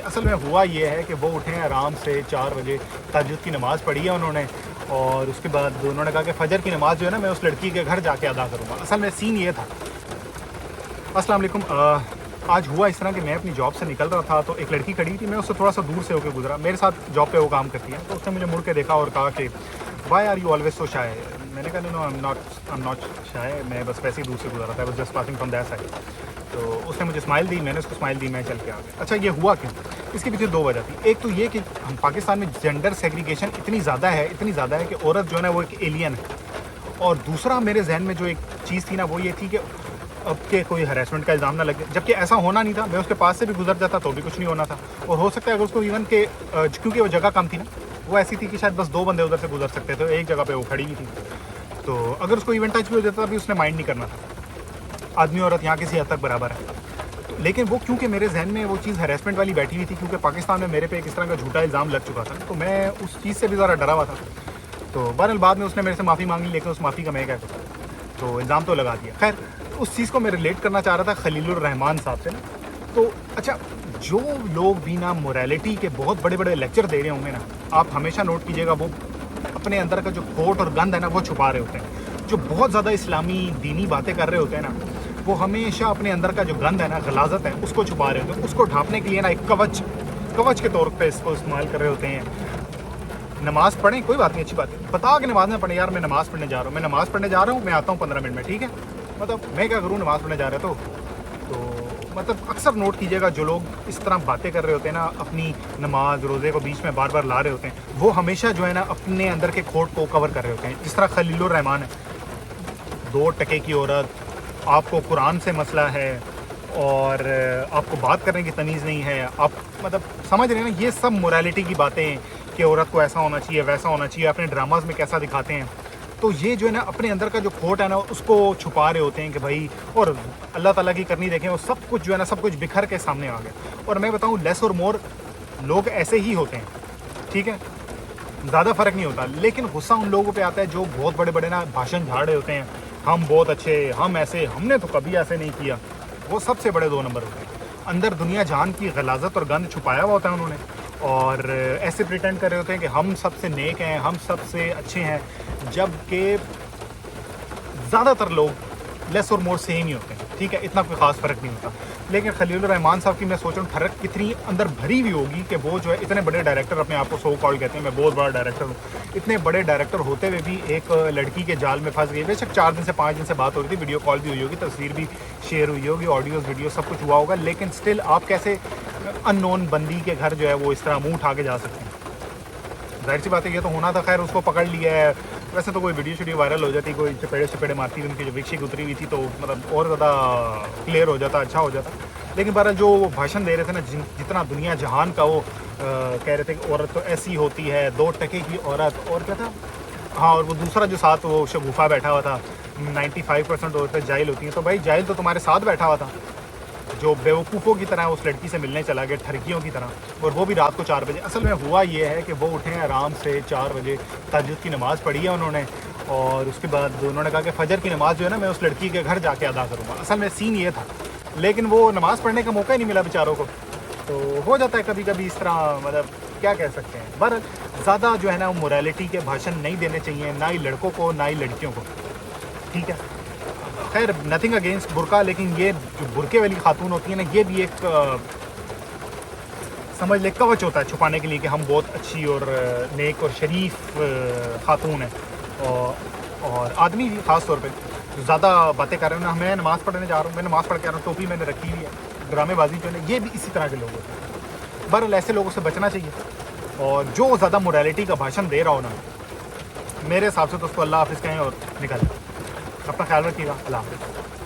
اصل میں ہوا یہ ہے کہ وہ اٹھے ہیں آرام سے 4 بجے، تہجد کی نماز پڑھی ہے انہوں نے، اور اس کے بعد انہوں نے کہا کہ فجر کی نماز جو ہے نا میں اس لڑکی کے گھر جا کے ادا کروں گا۔ اصل میں سین یہ تھا۔ السلام علیکم۔ آج ہوا اس طرح کہ میں اپنی جاب سے نکل رہا تھا تو ایک لڑکی کھڑی تھی، میں اس سے تھوڑا سا دور سے ہو کے گزرا، میرے ساتھ جاب پہ وہ کام کرتی ہے، تو اس نے مجھے مڑ کے دیکھا اور کہا کہ why are you always so shy. میں نے کہا نو ایم ناٹ شائے، میں بس ویسے ہی دور سے گزرا تھا، بس just passing from that side. تو اس نے مجھے اسمائل دی، میں نے اس کو اسمائل دی، میں چل کے آ گیا۔ اچھا یہ ہوا کیوں؟ اس کے پیچھے 2 وجہ تھی۔ ایک تو یہ کہ ہم پاکستان میں جینڈر سیگریگیشن اتنی زیادہ ہے کہ عورت جو ہے نا وہ ایک ایلین ہے، اور دوسرا میرے ذہن میں جو ایک چیز تھی نا وہ یہ تھی کہ اب کہ کوئی ہراسمنٹ کا الزام نہ لگے، جبکہ ایسا ہونا نہیں تھا، میں اس کے پاس سے بھی گزر جاتا تو بھی کچھ نہیں ہونا تھا، اور ہو سکتا ہے اگر اس کو ایون کہ کیونکہ وہ جگہ کم تھی نا، وہ ایسی تھی کہ شاید بس 2 بندے ادھر سے گزر سکتے تھے، ایک جگہ پہ وہ کھڑی ہوئی تھی، تو اگر اس کو ایون ٹچ بھی ہو جاتا بھی اس نے مائنڈ نہیں کرنا تھا۔ آدمی عورت یہاں کسی حد تک برابر ہے، لیکن وہ کیونکہ میرے ذہن میں وہ چیز ہراسمنٹ والی بیٹھی ہوئی تھی، کیونکہ پاکستان میں میرے پہ ایک اس طرح کا جھوٹا الزام لگ چکا تھا، تو میں اس چیز سے بھی ذرا ڈرا ہوا تھا۔ تو بہرحال بعد میں اس نے میرے سے معافی مانگی، لیکن اس معافی کا میں کیا کرتا، تو الزام تو لگا دیا۔ خیر اس چیز کو میں ریلیٹ کرنا چاہ رہا تھا خلیل الرحمان صاحب سے نا، تو اچھا جو لوگ بھی نا موریلٹی کے بہت بڑے بڑے لیکچر دے رہے ہوں گے نا، آپ ہمیشہ نوٹ کیجیے گا وہ اپنے اندر کا جو کھوٹ اور گند ہے نا وہ چھپا رہے ہوتے ہیں۔ جو بہت زیادہ اسلامی دینی باتیں کر رہے ہوتے ہیں نا، وہ ہمیشہ اپنے اندر کا جو گند ہے نا، غلاظت ہے، اس کو چھپا رہے ہوتے ہیں، اس کو ڈھانپنے کے لیے نا ایک کوچ کے طور پہ اس کو استعمال کر رہے ہوتے ہیں۔ نماز پڑھیں، کوئی بات نہیں، اچھی بات ہے، بتا کہ نماز نہ پڑھیں، یار میں نماز پڑھنے جا رہا ہوں، میں آتا ہوں 15 منٹ میں، ٹھیک ہے، مطلب میں کیا کروں، نماز پڑھنے جا رہا تو مطلب اکثر نوٹ کیجیے گا جو لوگ اس طرح باتیں کر رہے ہوتے ہیں نا، اپنی نماز روزے کو بیچ میں بار بار لا رہے ہوتے ہیں، وہ ہمیشہ جو ہے نا اپنے اندر کے کھوٹ کو کور کر رہے ہوتے ہیں۔ جس طرح خلیل الرحمان ہے، 2 ٹکے کی عورت، آپ کو قرآن سے مسئلہ ہے اور آپ کو بات کرنے کی تمیز نہیں ہے، آپ مطلب سمجھ رہے ہیں نا، یہ سب موریلٹی کی باتیں ہیں کہ عورت کو ایسا ہونا چاہیے، ویسا ہونا چاہیے، اپنے ڈراماز میں کیسا دکھاتے ہیں، تو یہ جو ہے نا اپنے اندر کا جو کھوٹ ہے نا اس کو چھپا رہے ہوتے ہیں کہ بھائی، اور اللہ تعالیٰ کی کرنی دیکھیں، وہ سب کچھ جو ہے نا سب کچھ بکھر کے سامنے آ گیا۔ اور میں بتاؤں لیس اور مور لوگ ایسے ہی ہوتے ہیں، ٹھیک ہے، زیادہ فرق نہیں ہوتا، لیکن غصہ ان لوگوں پہ آتا ہے جو بہت بڑے بڑے نا بھاشن جھاڑ رہے ہوتے ہیں، ہم بہت اچھے، ہم ایسے، ہم نے تو کبھی ایسے نہیں کیا، وہ سب سے بڑے 2 نمبر ہوتے ہیں۔ اندر دنیا جہان کی غلاظت اور گند چھپایا ہوا ہوتا ہے انہوں نے، اور ایسے پریٹینڈ کر رہے ہوتے ہیں کہ ہم سب سے نیک ہیں، ہم سب سے اچھے ہیں، جبکہ زیادہ تر لوگ لیس اور مور سیم ہی ہوتے ہیں، ٹھیک ہے، اتنا کوئی خاص فرق نہیں ہوتا۔ لیکن خلیل الرحمان صاحب کی میں سوچ رہا ہوں فرق کتنی اندر بھری ہوئی ہوگی کہ وہ جو ہے اتنے بڑے ڈائریکٹر، اپنے آپ کو سو کالڈ کہتے ہیں، میں بہت بڑا ڈائریکٹر ہوں، اتنے بڑے ڈائریکٹر ہوتے ہوئے بھی ایک لڑکی کے جال میں پھنس گئی۔ بے شک 4 دن سے 5 دن سے بات ہو رہی تھی، ویڈیو کال بھی ہوئی ہوگی، تصویر بھی شیئر ہوئی ہوگی، آڈیوز ویڈیو سب کچھ ہوا ہوگا، لیکن اسٹل آپ کیسے ان نون بندی کے گھر جو ہے وہ اس طرح منہ اٹھا کے جا سکتے ہیں؟ ظاہر سی بات ہے یہ تو ہونا تھا۔ خیر اس کو پکڑ لیا ہے، ویسے تو کوئی ویڈیو وائرل ہو جاتی، کوئی چپیڑے مارتی ہوئی ان کی جو وکشی اتری ہوئی تھی تو مطلب اور زیادہ کلیئر ہو جاتا، اچھا ہو جاتا، لیکن بہرحال جو وہ بھاشن دے رہے تھے نا، جتنا دنیا جہان کا وہ کہہ رہے تھے کہ عورت تو ایسی ہوتی ہے، 2 ٹکے کی عورت، اور کیا تھا، ہاں، اور وہ دوسرا جو ساتھ وہ شگوفہ بیٹھا ہوا تھا، 95% عورتیں جاہل ہوتی ہیں، تو بھائی جاہل تو تمہارے ساتھ بیٹھا ہوا تھا جو بیوقوفوں کی طرح اس لڑکی سے ملنے چلا گیا، ٹھرکیوں کی طرح، اور وہ بھی رات کو 4 بجے۔ اصل میں ہوا یہ ہے کہ وہ اٹھے ہیں آرام سے 4 بجے، تہجد کی نماز پڑھی ہے انہوں نے، اور اس کے بعد انہوں نے کہا کہ فجر کی نماز جو ہے نا میں اس لڑکی کے گھر جا کے ادا کروں گا۔ اصل میں سین یہ تھا، لیکن وہ نماز پڑھنے کا موقع ہی نہیں ملا بیچاروں کو، تو ہو جاتا ہے کبھی کبھی اس طرح، مطلب کیا کہہ سکتے ہیں۔ بہرحال زیادہ جو ہے نا موریلٹی کے بھاشن نہیں دینے چاہیے، نہ ہی لڑکوں کو نہ ہی لڑکیوں کو، ٹھیک ہے۔ خیر نتھنگ اگینسٹ برقع، لیکن یہ جو برقعے والی خاتون ہوتی ہیں نا، یہ بھی ایک سمجھ لے کوچ ہوتا ہے چھپانے کے لیے کہ ہم بہت اچھی اور نیک اور شریف خاتون ہیں، اور آدمی بھی خاص طور پہ جو زیادہ باتیں کر رہے ہیں نا، میں نماز پڑھنے جا رہا ہوں، میں نماز پڑھ کے آ رہا ہوں، ٹوپی میں نے رکھی ہوئی ہے، ڈرامے بازی جو ہے یہ بھی اسی طرح کے لوگ ہوتے ہیں۔ بہرحال ایسے لوگوں سے بچنا چاہیے، اور جو زیادہ موریلٹی کا بھاشن دے رہا ہو نا، میرے حساب سے تو اس کو اللہ حافظ کہیں اور نکل جائے۔ اپنا خیال رکھیے گا، اللہ حافظ۔